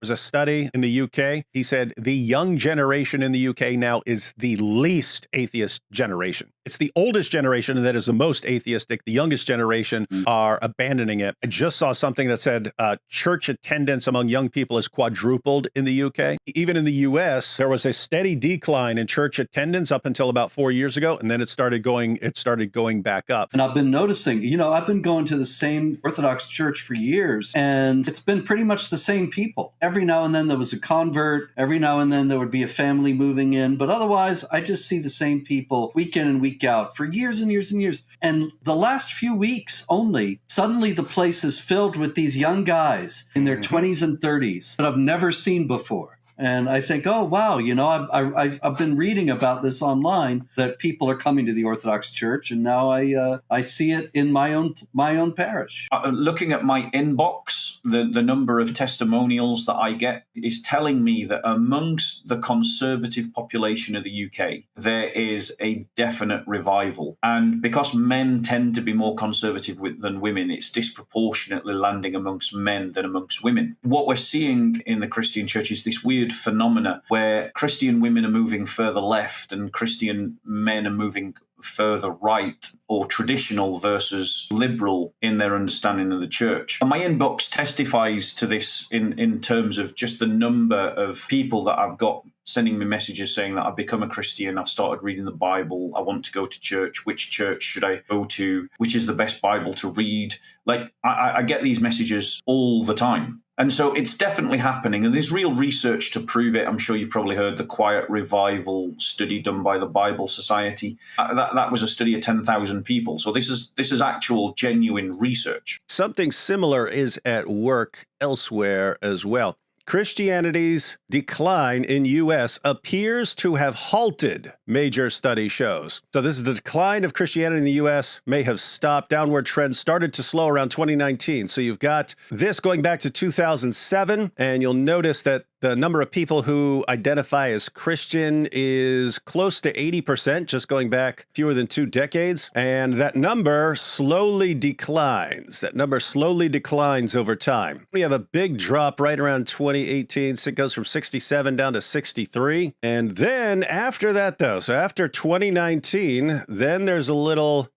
There's a study in the UK. He said the young generation in the UK now is the least atheist generation. It's the oldest generation that is the most atheistic. The youngest generation are abandoning it. I just saw something that said church attendance among young people has quadrupled in the UK. Even in the US, there was a steady decline in church attendance up until about 4 years ago, and then it started going back up. And I've been noticing, I've been going to the same Orthodox church for years, and it's been pretty much the same people. Every now and then there was a convert. Every now and then there would be a family moving in. But otherwise, I just see the same people week in and week out for years and years and years. And the last few weeks only, suddenly the place is filled with these young guys in their 20s and 30s that I've never seen before. And I think, oh, wow, I've been reading about this online, that people are coming to the Orthodox Church, and now I see it in my own parish. Looking at my inbox, the number of testimonials that I get is telling me that amongst the conservative population of the UK, there is a definite revival. And because men tend to be more conservative than women, it's disproportionately landing amongst men than amongst women. What we're seeing in the Christian church is this weird phenomena where Christian women are moving further left and Christian men are moving further right, or traditional versus liberal in their understanding of the church. And my inbox testifies to this in terms of just the number of people that I've got sending me messages saying that I've become a Christian, I've started reading the Bible, I want to go to church, which church should I go to, which is the best Bible to read. Like, I get these messages all the time. And so it's definitely happening. And there's real research to prove it. I'm sure you've probably heard the Quiet Revival study done by the Bible Society. That was a study of 10,000 people. So this is actual, genuine research. Something similar is at work elsewhere as well. Christianity's decline in U.S. appears to have halted, major study shows. So this is the decline of Christianity in the U.S. may have stopped. Downward trend started to slow around 2019. So you've got this going back to 2007, and you'll notice that the number of people who identify as Christian is close to 80%, just going back fewer than 2 decades. And that number slowly declines. That number slowly declines over time. We have a big drop right around 2018. So it goes from 67 down to 63. And then after that, though, so after 2019, then there's a little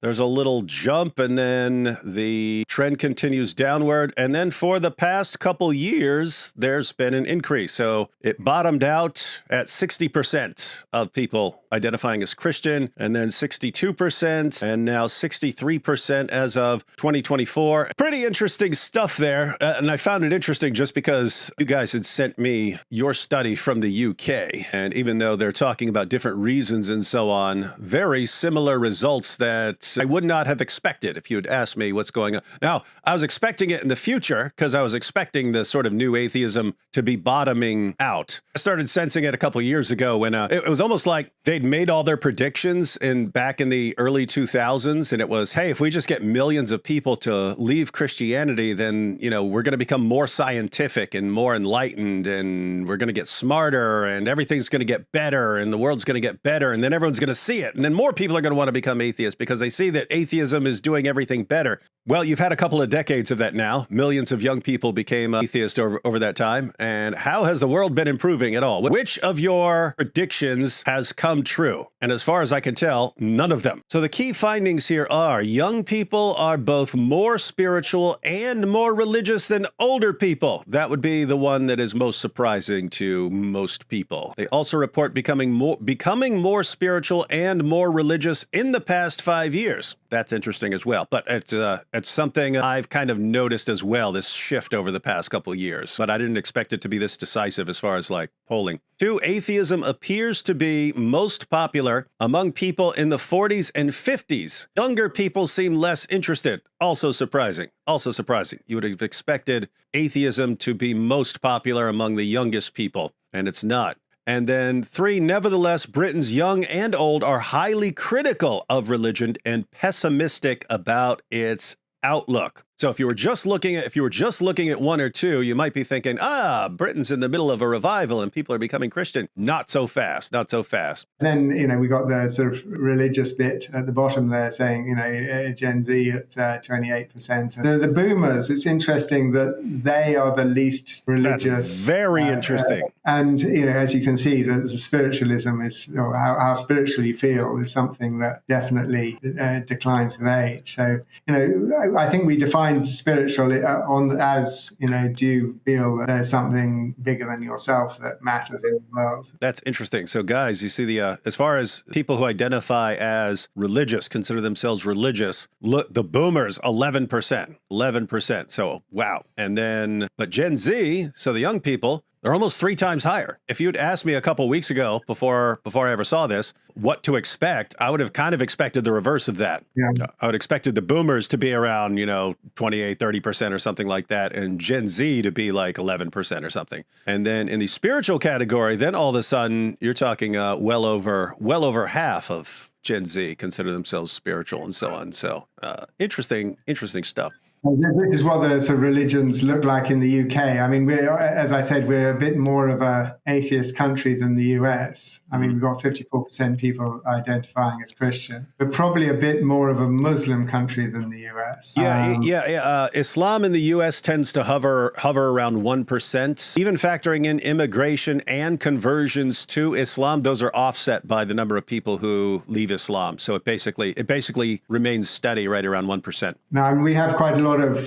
jump, and then the trend continues downward. And then for the past couple years, there's been an increase. So it bottomed out at 60% of people identifying as Christian, and then 62%, and now 63% as of 2024. Pretty interesting stuff there. And I found it interesting just because you guys had sent me your study from the UK. And even though they're talking about different reasons and so on, very similar results that I would not have expected if you had asked me what's going on. Now, I was expecting it in the future because I was expecting the sort of new atheism to be bottoming out. I started sensing it a couple of years ago when it was almost like they'd made all their predictions back in the early 2000s, and it was, hey, if we just get millions of people to leave Christianity, then we're going to become more scientific and more enlightened, and we're going to get smarter, and everything's going to get better, and the world's going to get better, and then everyone's going to see it, and then more people are going to want to become atheists because they see that atheism is doing everything better. Well, you've had a couple of decades of that now. Millions of young people became atheists over that time. And how has the world been improving at all? Which of your predictions has come true? And as far as I can tell, none of them. So the key findings here are young people are both more spiritual and more religious than older people. That would be the one that is most surprising to most people. They also report becoming more spiritual and more religious in the past 5 years. That's interesting as well. But it's something I've kind of noticed as well, this shift over the past couple of years. But I didn't expect it to be this decisive as far as like polling. 2, atheism appears to be most popular among people in the 40s and 50s. Younger people seem less interested. Also surprising. Also surprising. You would have expected atheism to be most popular among the youngest people, and it's not. And then 3, nevertheless, Britons young and old are highly critical of religion and pessimistic about its outlook. So if you were just looking at one or two, you might be thinking, Britain's in the middle of a revival and people are becoming Christian. Not so fast, not so fast. Then, we got the sort of religious bit at the bottom there saying, Gen Z at 28%. The boomers, it's interesting that they are the least religious. That's very interesting. And, as you can see, the spiritualism is, or how spiritual you feel is something that definitely declines with age. So, I think we define spiritual as, do you feel that there's something bigger than yourself that matters in the world? That's interesting. So guys, you see as far as people who identify as religious, consider themselves religious, look, the boomers, 11%. So wow. And then, but Gen Z, so the young people, they're almost 3 times higher. If you'd asked me a couple weeks ago, before I ever saw this, what to expect, I would have kind of expected the reverse of that. Yeah. I would have expected the boomers to be around, 28, 30% or something like that, and Gen Z to be like 11% or something. And then in the spiritual category, then all of a sudden you're talking well over half of Gen Z consider themselves spiritual and so on. So interesting stuff. This is what the sort of religions look like in the UK. I mean, as I said, we're a bit more of an atheist country than the US. I mean, we've got 54% people identifying as Christian. We're probably a bit more of a Muslim country than the US. Yeah. Islam in the US tends to hover around 1%. Even factoring in immigration and conversions to Islam, those are offset by the number of people who leave Islam. So it basically remains steady right around 1%. Now, and we have quite a lot of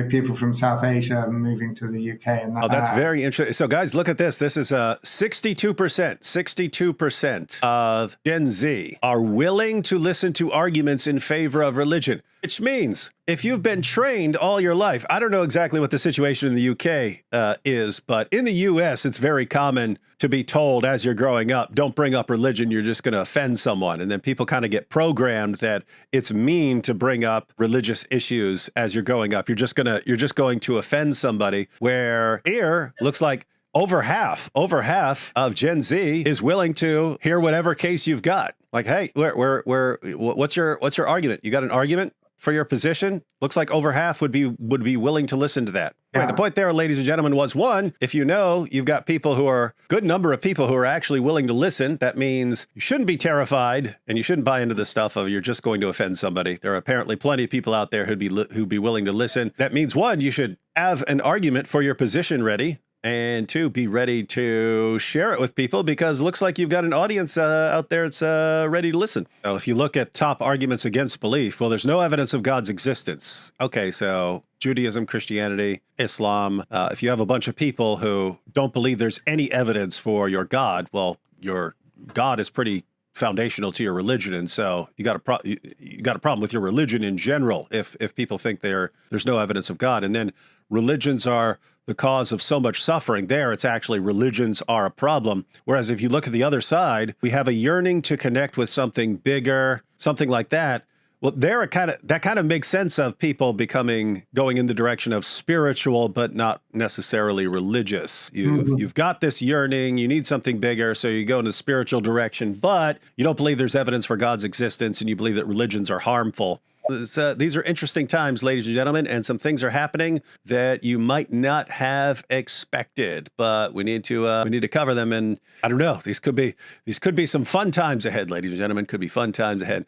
people from South Asia moving to the UK, and that's very interesting. So guys, look at this. This is 62% of Gen Z are willing to listen to arguments in favor of religion, which means if you've been trained all your life, I don't know exactly what the situation in the UK is, but in the US, it's very common to be told as you're growing up, don't bring up religion, you're just going to offend someone. And then people kind of get programmed that it's mean to bring up religious issues as you're growing up. You're just going to offend somebody, where here looks like over half of Gen Z is willing to hear whatever case you've got. Like, hey, what's your argument? You got an argument for your position? Looks like over half would be willing to listen to that. Yeah. Right, the point there, ladies and gentlemen, was one, if you've got good number of people who are actually willing to listen, that means you shouldn't be terrified and you shouldn't buy into the stuff of you're just going to offend somebody. There are apparently plenty of people out there who'd be willing to listen. That means one, you should have an argument for your position ready. And 2, be ready to share it with people, because it looks like you've got an audience out there that's ready to listen. So if you look at top arguments against belief, well, there's no evidence of God's existence. Okay, so Judaism, Christianity, Islam, if you have a bunch of people who don't believe there's any evidence for your God, well, your God is pretty foundational to your religion, and so you got a problem with your religion in general if people think there's no evidence of God. And then religions are the cause of so much suffering. There, it's actually religions are a problem. Whereas if you look at the other side, we have a yearning to connect with something bigger, something like that. Well, that kind of makes sense of people going in the direction of spiritual, but not necessarily religious. You've got this yearning, you need something bigger, so you go in the spiritual direction, but you don't believe there's evidence for God's existence, and you believe that religions are harmful. These are interesting times, ladies and gentlemen, and some things are happening that you might not have expected, but we need to cover them. And I don't know, these could be some fun times ahead, ladies and gentlemen. Could be fun times ahead.